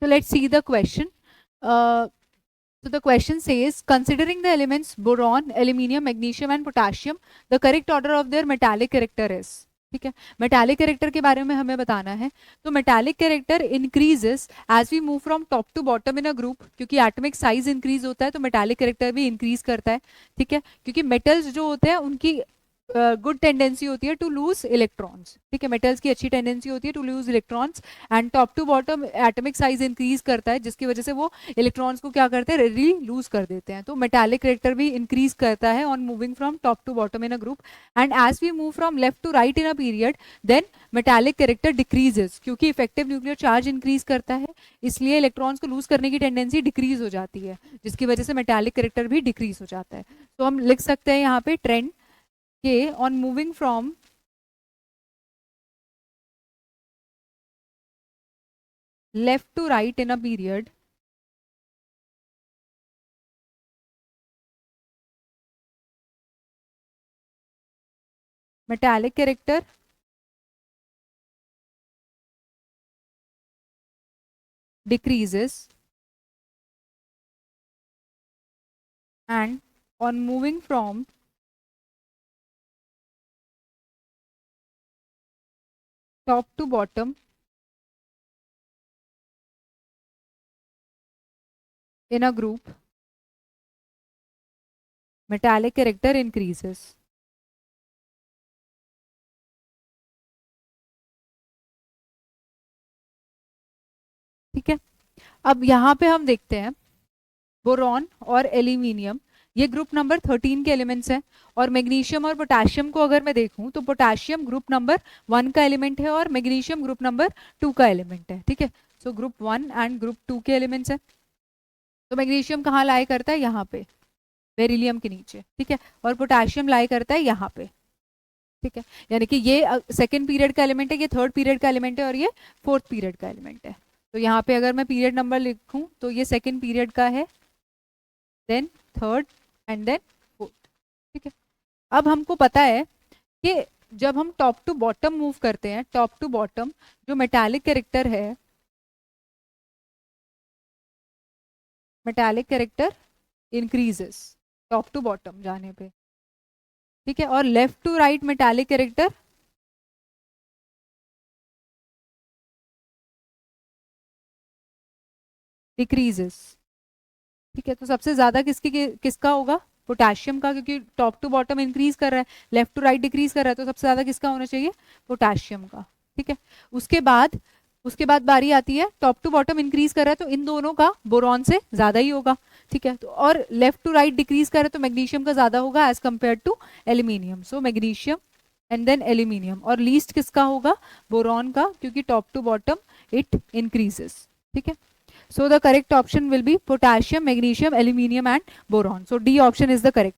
So let's see the question. So the question says, considering the elements boron, aluminium, magnesium and potassium, the correct order of their metallic character is. ठीक है, metallic character के बारे में हमें बताना है. तो metallic character increases as we move from top to bottom in a group, क्योंकि एटॉमिक साइज इंक्रीज होता है तो मेटालिक कैरेक्टर भी इंक्रीज करता है. ठीक है, क्योंकि मेटल्स जो होते हैं उनकी गुड टेंडेंसी होती है टू लूज इलेक्ट्रॉन्स. ठीक है, मेटल्स की अच्छी टेंडेंसी होती है to lose electrons. And top to bottom atomic size increase करता है, जिसकी वजह से वो इलेक्ट्रॉन्स को क्या करते हैं, रेडी लूज कर देते हैं. तो मेटालिक कैरेक्टर भी इंक्रीज करता है on moving from top to bottom in a group. And as we move from left to right in a period, then metallic character decreases, क्योंकि इफेक्टिव न्यूक्लियर चार्ज इंक्रीज करता है, इसलिए electrons को loose करने की tendency decrease हो जाती है, जिसकी वजह से मेटालिक कैरेक्टर भी डिक्रीज हो जाता है. तो हम लिख सकते हैं यहाँ पे ट्रेंड के on moving from left to right in a period, metallic character decreases, and on moving from top to bottom in a group, metallic character increases. ठीक है, अब यहाँ पे हम देखते हैं बोरॉन और एल्यूमिनियम, ये ग्रुप नंबर 13 के एलिमेंट्स हैं. और मैग्नीशियम और पोटेशियम को अगर मैं देखूं तो पोटेशियम ग्रुप नंबर 1 का एलिमेंट है और मैग्नीशियम ग्रुप नंबर 2 का एलिमेंट है. ठीक है, सो ग्रुप 1 एंड ग्रुप 2 के एलिमेंट्स हैं. तो मैग्नीशियम कहाँ लाई करता है, यहाँ पे बेरिलियम के नीचे. ठीक है, और पोटेशियम लाई करता है यहाँ पे. ठीक है, यानी कि ये सेकेंड पीरियड का एलिमेंट है, ये थर्ड पीरियड का एलिमेंट है और ये फोर्थ पीरियड का एलिमेंट है. तो यहाँ पे अगर मैं पीरियड नंबर लिखूं तो ये सेकेंड पीरियड का है, then third and then fourth. ठीक है, अब हमको पता है कि जब हम टॉप टू बॉटम मूव करते हैं, टॉप टू बॉटम जो मेटालिक कैरेक्टर है, metallic character increases top to bottom जाने पे. ठीक है, और left to right metallic character decreases. ठीक है, तो सबसे ज्यादा किसका होगा, पोटेशियम का, क्योंकि टॉप टू बॉटम इंक्रीज कर रहा है, लेफ्ट टू राइट डिक्रीज कर रहा है, तो सबसे ज्यादा किसका होना चाहिए, पोटेशियम का. ठीक है, उसके बाद बारी आती है टॉप टू बॉटम इंक्रीज कर रहा है तो इन दोनों का बोरॉन से ज्यादा ही होगा. ठीक है, तो और लेफ्ट टू राइट डिक्रीज कर रहा है तो मैग्नीशियम का ज्यादा होगा as compare to aluminium. So magnesium and then aluminium. और लीस्ट किसका होगा, बोरॉन का, क्योंकि top to bottom it increases. ठीक है, so the correct option will be potassium, magnesium, aluminium and boron. So D option is the correct.